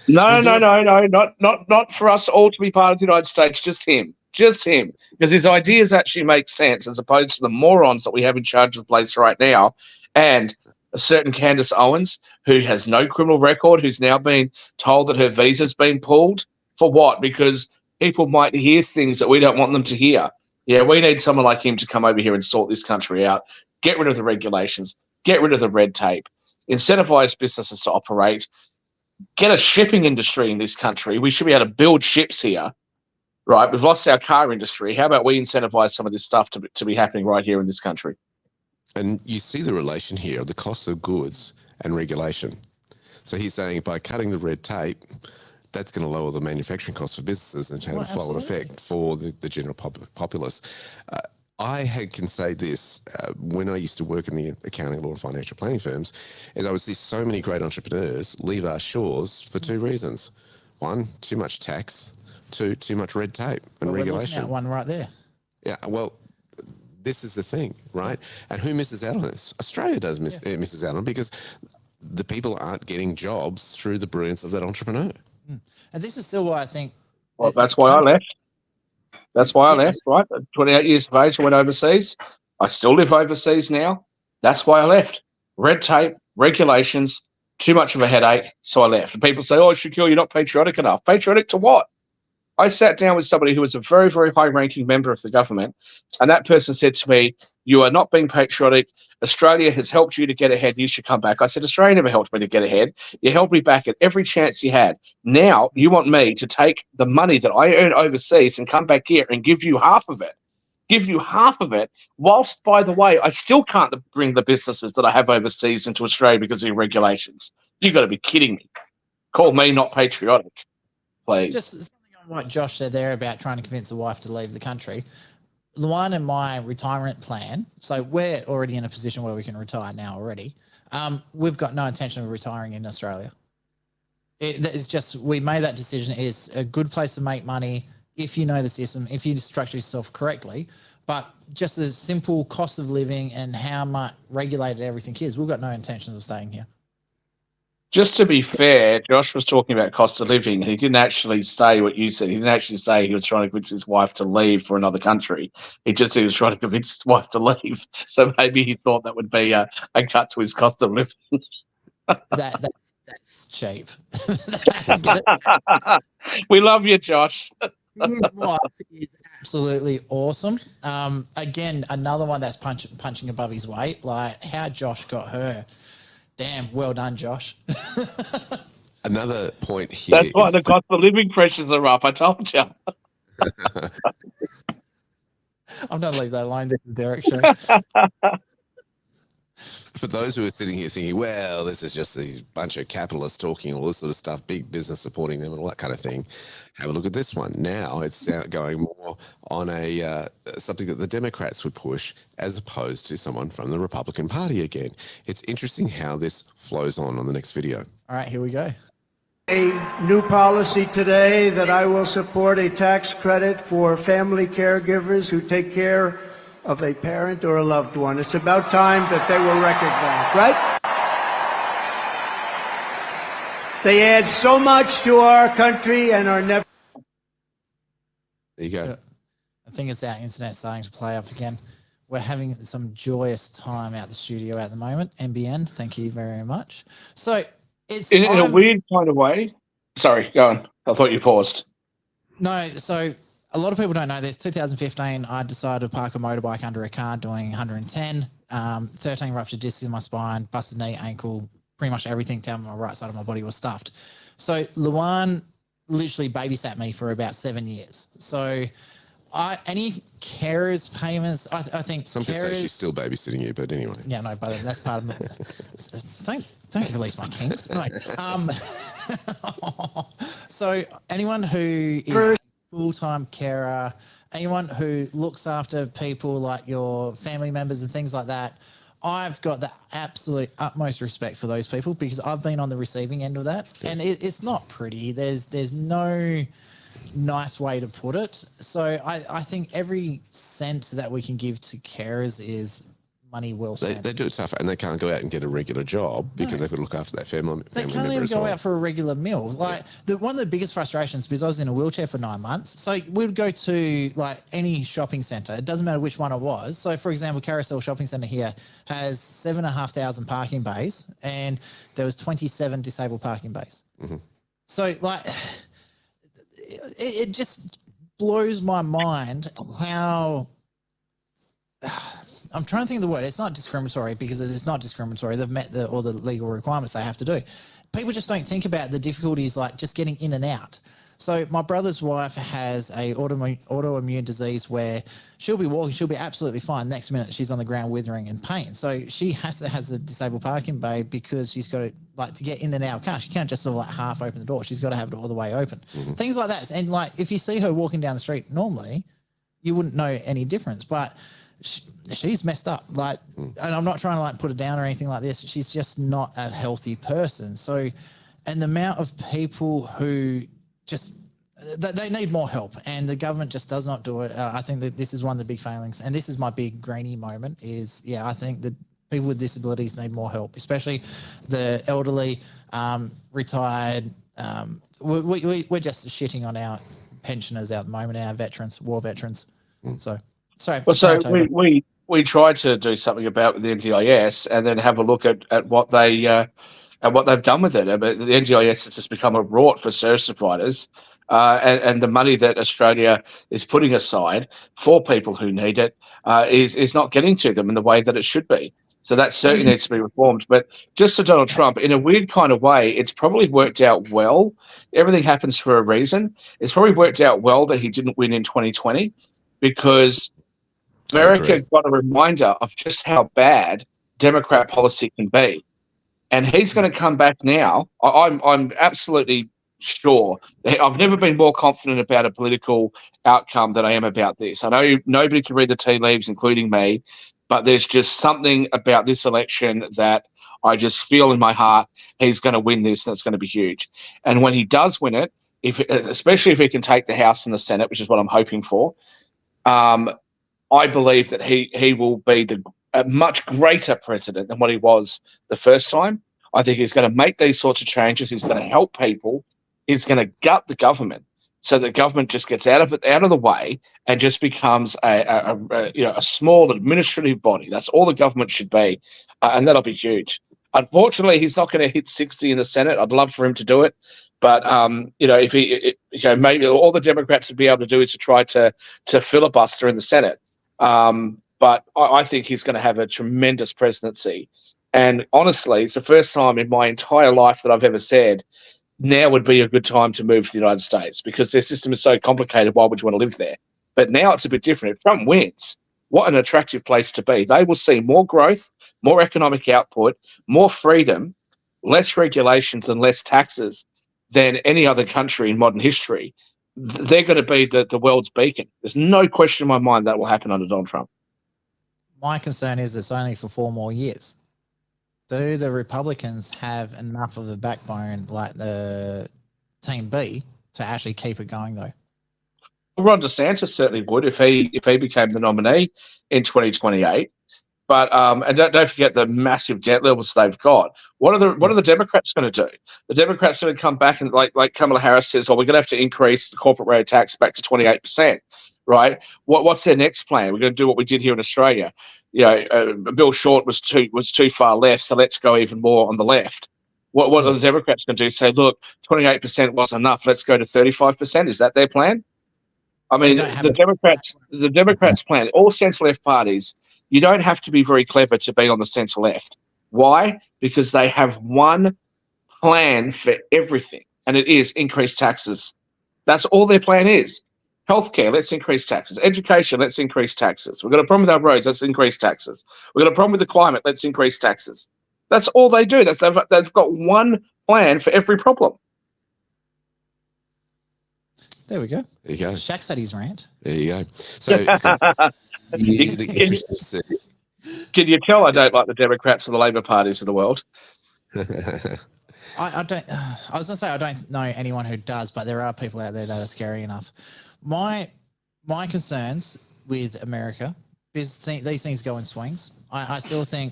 No, not for us all to be part of the United States, just him, because his ideas actually make sense as opposed to the morons that we have in charge of the place right now, and a certain Candace Owens, who has no criminal record, who's now been told that her visa's been pulled. For what? Because people might hear things that we don't want them to hear. Yeah, we need someone like him to come over here and sort this country out, get rid of the regulations, get rid of the red tape, incentivize businesses to operate, get a shipping industry in this country. We should be able to build ships here, right? We've lost our car industry. How about we incentivize some of this stuff to be happening right here in this country? And you see the relation here of the cost of goods and regulation. So he's saying by cutting the red tape, that's going to lower the manufacturing costs for businesses and have a flow-on effect for the general populace. can say this, when I used to work in the accounting, law and financial planning firms, is I would see so many great entrepreneurs leave our shores for two reasons. One, too much tax. Two, too much red tape and We're looking regulation. at one right there. Yeah, well, this is the thing, right? And who misses out on this? Australia does misses out on, because the people aren't getting jobs through the brilliance of that entrepreneur. And this is still why I think. Well, that's why I left. That's why I left, right? At 28 years of age, I went overseas. I still live overseas now. That's why I left. Red tape, regulations, too much of a headache, so I left. And people say, oh, Shaquille, you're not patriotic enough. Patriotic to what? I sat down with somebody who was a very, very high-ranking member of the government, and that person said to me, you are not being patriotic. Australia has helped you to get ahead. You should come back. I said, Australia never helped me to get ahead. You held me back at every chance you had. Now you want me to take the money that I earn overseas and come back here and give you half of it. Whilst, by the way, I still can't bring the businesses that I have overseas into Australia because of your regulations. You've got to be kidding me. Call me not patriotic, please. Just something on what Josh said there about trying to convince the wife to leave the country. Luan and my retirement plan, so we're already in a position where we can retire now already. We've got no intention of retiring in Australia. It's just, we made that decision. It's a good place to make money if you know the system, if you structure yourself correctly. But just the simple cost of living and how much regulated everything is, we've got no intentions of staying here. Just to be fair, Josh was talking about cost of living, and he didn't actually say what you said. He didn't actually say he was trying to convince his wife to leave for another country. He was trying to convince his wife to leave. So maybe he thought that would be a cut to his cost of living. That's cheap. We love you, Josh. Wife is absolutely awesome. Again, another one that's punching above his weight. Like how Josh got her. Damn, well done, Josh. Another point here. That's why the cost of living pressures are up. I told you. I'm going to leave that alone. This is Derek's show. For those who are sitting here thinking, well, this is just these bunch of capitalists talking all this sort of stuff, big business supporting them and all that kind of thing, have a look at this one. Now it's going more on a something that the Democrats would push as opposed to someone from the Republican Party again. It's interesting how this flows on the next video. All right, here we go. A new policy today that I will support a tax credit for family caregivers who take care of a parent or a loved one. It's about time that they were recognized, right? They add so much to our country and are never... There you go. I think it's our internet starting to play up again. We're having some joyous time out the studio at the moment. NBN, thank you very much. So it's... In a weird kind of way. Sorry, go on. I thought you paused. No, so... A lot of people don't know this. 2015, I decided to park a motorbike under a car doing 110, 13 ruptured discs in my spine, busted knee, ankle, pretty much everything down my right side of my body was stuffed. So Luan literally babysat me for about 7 years. So any carers payments, I think some people say she's still babysitting you, but anyway. Yeah, no, but that's part of it. Don't release my kinks. No. So anyone who is full-time carer, anyone who looks after people like your family members and things like that, I've got the absolute utmost respect for those people because I've been on the receiving end of that, and it's not pretty. There's no nice way to put it. So I think every cent that we can give to carers is money well spent. They do it tough, and they can't go out and get a regular job because they've got to look after that family They can't member even as go well. out for a regular meal. Like one of the biggest frustrations, because I was in a wheelchair for 9 months, so we'd go to like any shopping centre. It doesn't matter which one it was. So, for example, Carousel Shopping Centre here has 7,500 parking bays, and there was 27 disabled parking bays. Mm-hmm. So, like, it just blows my mind how. I'm trying to think of the word. It's not discriminatory because it's not discriminatory. They've met all the legal requirements they have to do. People just don't think about the difficulties like just getting in and out. So my brother's wife has a autoimmune disease where she'll be walking, she'll be absolutely fine. Next minute, she's on the ground withering in pain. So she has a disabled parking bay because she's got to get in and out of car. She can't just sort of like half open the door. She's got to have it all the way open. Mm-hmm. Things like that. And like if you see her walking down the street normally, you wouldn't know any difference. But she's messed up. Like, and I'm not trying to like put her down or anything like this. She's just not a healthy person. So, and the amount of people who just they need more help, and the government just does not do it. I think that this is one of the big failings, and this is my big grainy moment. Is I think that people with disabilities need more help, especially the elderly, retired. We're just shitting on our pensioners at the moment, our veterans, war veterans. So, sorry. Well, so we tried to do something about with the NDIS, and then have a look at what they and what they've done with it. I mean, the NDIS has just become a rort for service providers, and the money that Australia is putting aside for people who need it is not getting to them in the way that it should be. So that certainly needs to be reformed. But just to Donald Trump, in a weird kind of way, it's probably worked out well. Everything happens for a reason. It's probably worked out well that he didn't win in 2020, because America got a reminder of just how bad Democrat policy can be. And he's going to come back now. I'm absolutely sure. I've never been more confident about a political outcome than I am about this. I know nobody can read the tea leaves, including me, but there's just something about this election that I just feel in my heart he's going to win this, and it's going to be huge. And when he does win it, especially if he can take the House and the Senate, which is what I'm hoping for, I believe that he will be a much greater president than what he was the first time. I think he's going to make these sorts of changes. He's going to help people. He's going to gut the government, so the government just gets out of the way, and just becomes a small administrative body. That's all the government should be, and that'll be huge. Unfortunately, he's not going to hit 60 in the Senate. I'd love for him to do it, but if maybe all the Democrats would be able to do is to try to filibuster in the Senate. But I think he's going to have a tremendous presidency. And honestly, it's the first time in my entire life that I've ever said now would be a good time to move to the United States, because their system is so complicated. Why would you want to live there? But now it's a bit different. If Trump wins, what an attractive place to be. They will see more growth, more economic output, more freedom, less regulations and less taxes than any other country in modern history. They're going to be the world's beacon. There's no question in my mind that will happen under Donald Trump. My concern is it's only for 4 more years. Do the Republicans have enough of a backbone like the Team B to actually keep it going, though? Ron DeSantis certainly would if he became the nominee in 2028. But and don't forget the massive debt levels they've got. What are the Democrats going to do? The Democrats are going to come back and like Kamala Harris says, well, we're going to have to increase the corporate rate tax back to 28%, right? What's their next plan? We're going to do what we did here in Australia. Bill Short was too far left, so let's go even more on the left. What are the Democrats going to do? Say, look, 28% wasn't enough. Let's go to 35%. Is that their plan? I mean, the Democrats' plan. All centre left parties. You don't have to be very clever to be on the centre left. Why? Because they have one plan for everything, and it is increase taxes. That's all their plan is. Healthcare, let's increase taxes. Education, let's increase taxes. We've got a problem with our roads, let's increase taxes. We've got a problem with the climate, let's increase taxes. That's all they do. They've got one plan for every problem. There we go. There you go. Shaq said his rant. There you go. So Can you tell I don't like the Democrats and the Labor parties of the world? I don't. I was gonna say I don't know anyone who does, but there are people out there that are scary enough. My concerns with America is these things go in swings. I think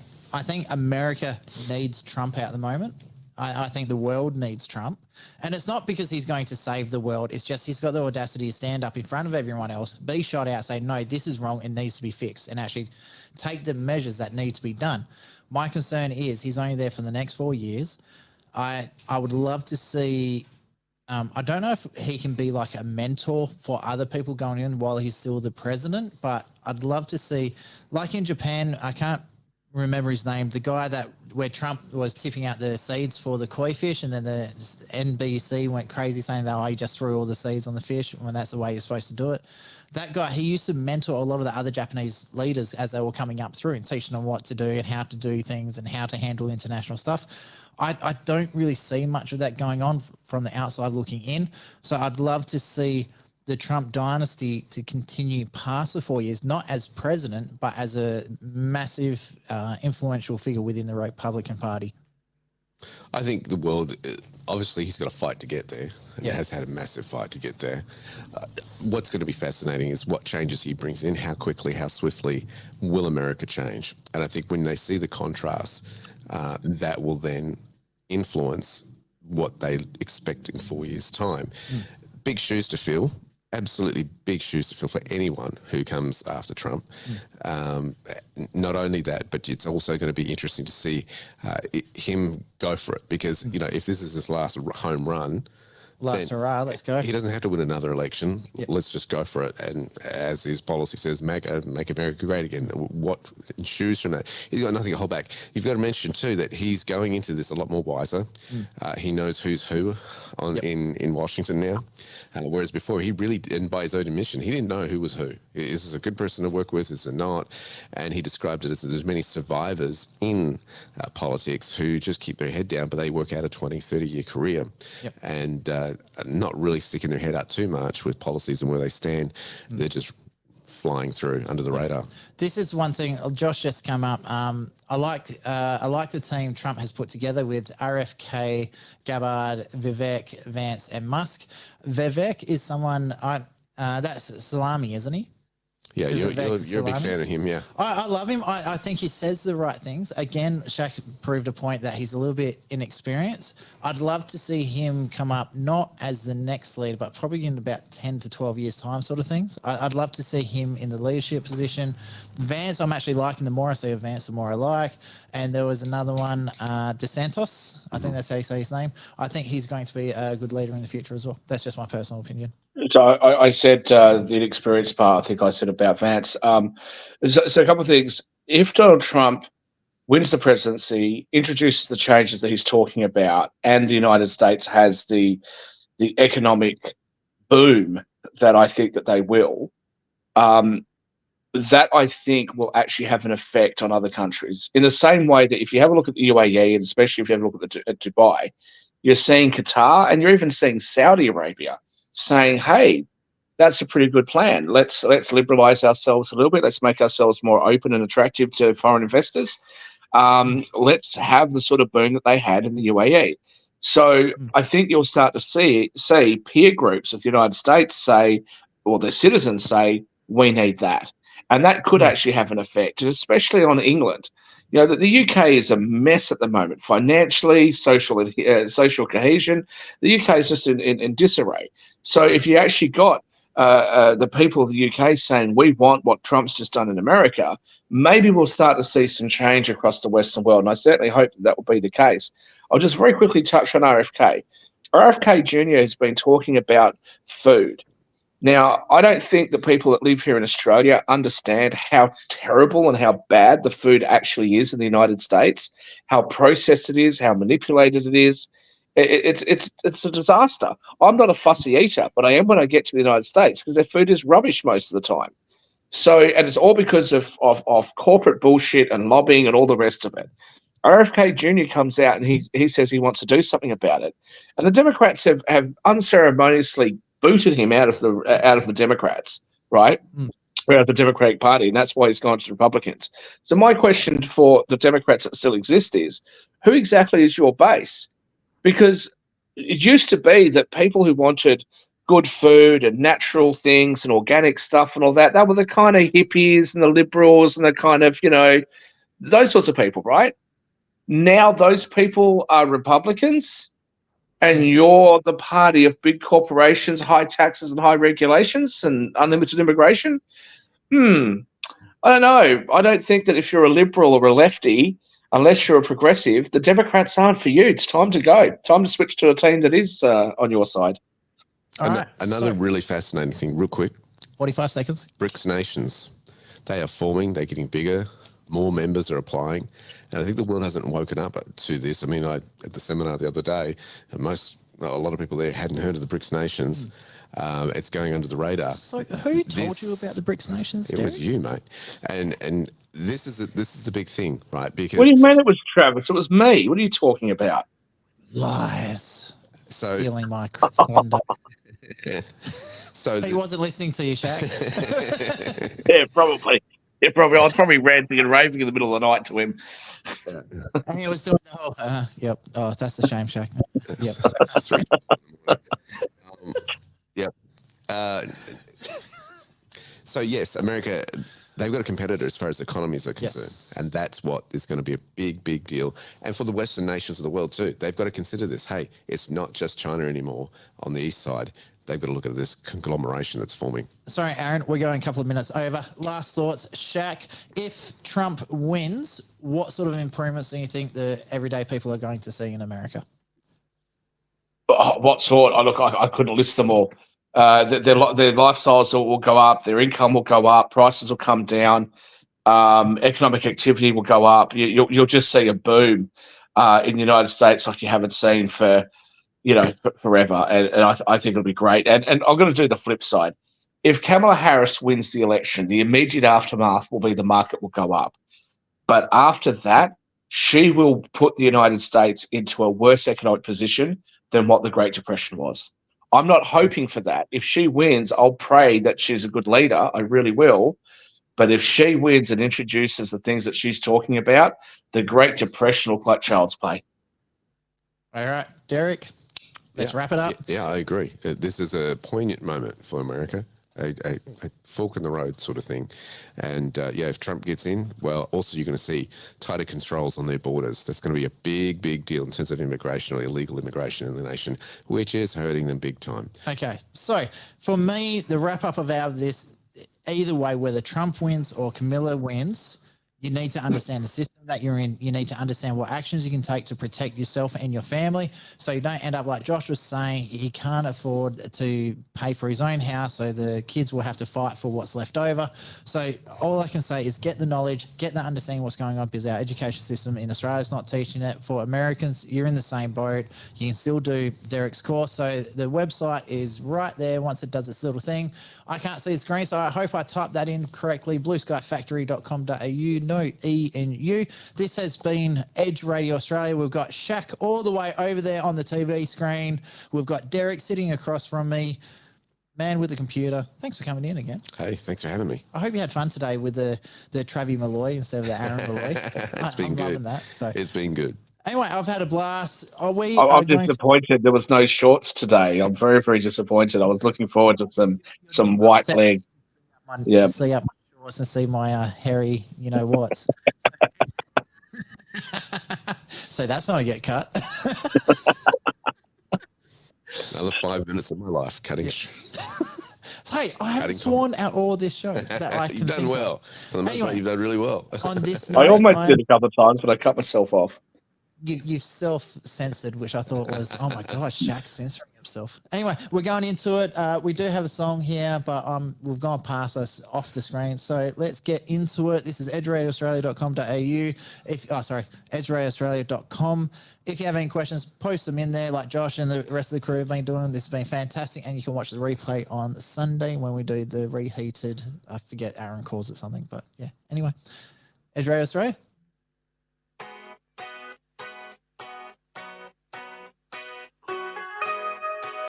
America needs Trump at the moment. I think the world needs Trump. And it's not because he's going to save the world. It's just he's got the audacity to stand up in front of everyone else, be shot out, say, no, this is wrong, it needs to be fixed, and actually take the measures that need to be done. My concern is he's only there for the next 4 years. I would love to see I don't know if he can be like a mentor for other people going in while he's still the president, but I'd love to see, like in Japan, I can't remember his name, the guy where Trump was tipping out the seeds for the koi fish, and then the NBC went crazy saying that he just threw all the seeds on the fish when that's the way you're supposed to do it. That guy, he used to mentor a lot of the other Japanese leaders as they were coming up through and teaching them what to do and how to do things and how to handle international stuff. I don't really see much of that going on from the outside looking in. So I'd love to see the Trump dynasty to continue past the 4 years, not as president, but as a massive influential figure within the Republican Party? I think the world, obviously, he's got a fight to get there, and Yeah. has had a massive fight to get there. What's going to be fascinating is what changes he brings in, how quickly, how swiftly will America change. And I think when they see the contrast, that will then influence what they expect in 4 years' time. Big shoes to fill. Absolutely big shoes to fill for anyone who comes after Trump. Not only that, but it's also going to be interesting to see him go for it, because, you know, if this is his last home run, Last hurrah, let's go. he doesn't have to win another election. Let's just go for it. And as his policy says, make America great again. What shoes from that? He's got nothing to hold back. You've got to mention too that he's going into this a lot more wiser. He knows who's who in Washington now, whereas before he really didn't, by his own admission, he didn't know who was who. Is this a good person to work with? Is it not? And he described it as there's many survivors in politics who just keep their head down, but they work out a 20, 30-year career. And not really sticking their head out too much with policies and where they stand. They're just flying through under the radar. This is one thing. Josh just come up. I like the team Trump has put together with RFK, Gabbard, Vivek, Vance, and Musk. Vivek is someone that's Salami, isn't he? Yeah, you're a big Salami. fan of him, yeah. I love him. I think he says the right things. Again, Shak proved a point that he's a little bit inexperienced. I'd love to see him come up not as the next leader, but probably in about 10 to 12 years' time sort of things. I'd love to see him in the leadership position. Vance, I'm actually liking. The more I see of Vance, the more I like. And there was another one, DeSantis. I think that's how you say his name. I think he's going to be a good leader in the future as well. That's just my personal opinion. So I said the inexperienced part, I think I said about Vance. So a couple of things. If Donald Trump wins the presidency, introduces the changes that he's talking about, and the United States has the economic boom that I think that they will, that I think will actually have an effect on other countries. In the same way that if you have a look at the UAE, and especially if you have a look at Dubai, you're seeing Qatar and you're even seeing Saudi Arabia saying, hey, that's a pretty good plan. Let's liberalize ourselves a little bit. Let's make ourselves more open and attractive to foreign investors. Let's have the sort of boom that they had in the UAE. So I think you'll start to see peer groups of the United States say, or their citizens say, we need that. And that could actually have an effect, and especially on England. You know, that the UK is a mess at the moment, financially, social cohesion. The UK is just in disarray. So if you actually got the people of the UK saying, we want what Trump's just done in America, maybe we'll start to see some change across the Western world. And I certainly hope that will be the case. I'll just very quickly touch on RFK. RFK Jr. has been talking about food. Now, I don't think that people that live here in Australia understand how terrible and how bad the food actually is in the United States, how processed it is, how manipulated it is. It's a disaster. I'm not a fussy eater, but I am when I get to the United States because their food is rubbish most of the time. So, and it's all because of corporate bullshit and lobbying and all the rest of it. RFK Jr. comes out and he says he wants to do something about it. And the Democrats have unceremoniously booted him out of the Democrats, right? Out of the Democratic Party, and that's why he's gone to the Republicans. So my question for the Democrats that still exist is, who exactly is your base? Because it used to be that people who wanted good food and natural things and organic stuff and all that, they were the kind of hippies and the liberals and the kind of, you know, those sorts of people, right? Now those people are Republicans, and you're the party of big corporations, high taxes and high regulations and unlimited immigration? I don't know. I don't think that if you're a liberal or a lefty, unless you're a progressive, the Democrats aren't for you. It's time to go. Time to switch to a team that is on your side. Another really fascinating thing, real quick. 45 seconds. BRICS nations, they are forming, they're getting bigger, more members are applying. And I think the world hasn't woken up to this. I mean, at the seminar the other day, a lot of people there hadn't heard of the BRICS nations. It's going under the radar. So who told you about the BRICS nations? It was you, mate. And this is the big thing, right? Because What do you mean it was Travis? It was me. What are you talking about? Lies. So- Stealing my thunder. So He wasn't listening to you, Shaq. Yeah, probably. Yeah, probably. I was probably ranting and raving in the middle of the night to him. And he was doing the whole, yep. Oh, that's a shame, Shaq. Yep. Yep. So yes, America, they've got a competitor as far as economies are concerned, Yes. and that's what is going to be a big, big deal. And for the Western nations of the world too, they've got to consider this. Hey, it's not just China anymore on the east side. They've got to look at this conglomeration that's forming. Sorry, Aaron, we're going a couple of minutes over. Last thoughts, Shaq. If Trump wins, what sort of improvements do you think the everyday people are going to see in America? What sort? Oh, look, I couldn't list them all. Their lifestyles will go up, their income will go up, prices will come down, economic activity will go up. You'll just see a boom in the United States like you haven't seen for forever, and I think it'll be great. And I'm going to do the flip side. If Kamala Harris wins the election, the immediate aftermath will be the market will go up. But after that, she will put the United States into a worse economic position than what the Great Depression was. I'm not hoping for that. If she wins, I'll pray that she's a good leader. I really will. But if she wins and introduces the things that she's talking about, the Great Depression will look like child's play. All right, Derek, let's wrap it up. Yeah, I agree. This is a poignant moment for America, a fork in the road sort of thing. And if Trump gets in, well, also you're going to see tighter controls on their borders. That's going to be a big, big deal in terms of immigration or illegal immigration in the nation, which is hurting them big time. Okay, so for me, the wrap up of this, either way, whether Trump wins or Camilla wins, you need to understand the system that you're in. You need to understand what actions you can take to protect yourself and your family, so you don't end up like Josh was saying, he can't afford to pay for his own house, so the kids will have to fight for what's left over. So all I can say is get the knowledge, get the understanding what's going on, because our education system in Australia is not teaching it. For Americans, you're in the same boat. You can still do Derek's course. So the website is right there once it does its little thing. I can't see the screen, so I hope I typed that in correctly. blueskyfactory.com.au, no E in U. This has been Edge Radio Australia. We've got Shaq all the way over there on the TV screen. We've got Derek sitting across from me, man with the computer. Thanks for coming in again. Hey, thanks for having me. I hope you had fun today with the Travi Malloy instead of the Aaron Malloy. I'm loving good. that. So It's been good. anyway, I've had a blast. I'm disappointed there was no shorts today. I'm very, very disappointed. I was looking forward to some white leg. Yeah. See up my shorts and see my hairy, you know what. So that's not to get cut. Another 5 minutes of my life cutting. Hey, I haven't sworn out all this show. That I can You've done think well. of. For the most part, Anyway, you've done really well. On this I note, almost did a couple of times, but I cut myself off. You've self-censored, which I thought was, oh my gosh, Shaq censoring himself. Anyway, we're going into it. We do have a song here, but we've gone past us off the screen. So let's get into it. This is edgeradioaustralia.com.au. edgeradioaustralia.com. If you have any questions, post them in there like Josh and the rest of the crew have been doing. This has been fantastic. And you can watch the replay on Sunday when we do the reheated, I forget Aaron calls it something, but yeah. Anyway, Edge Radio Australia.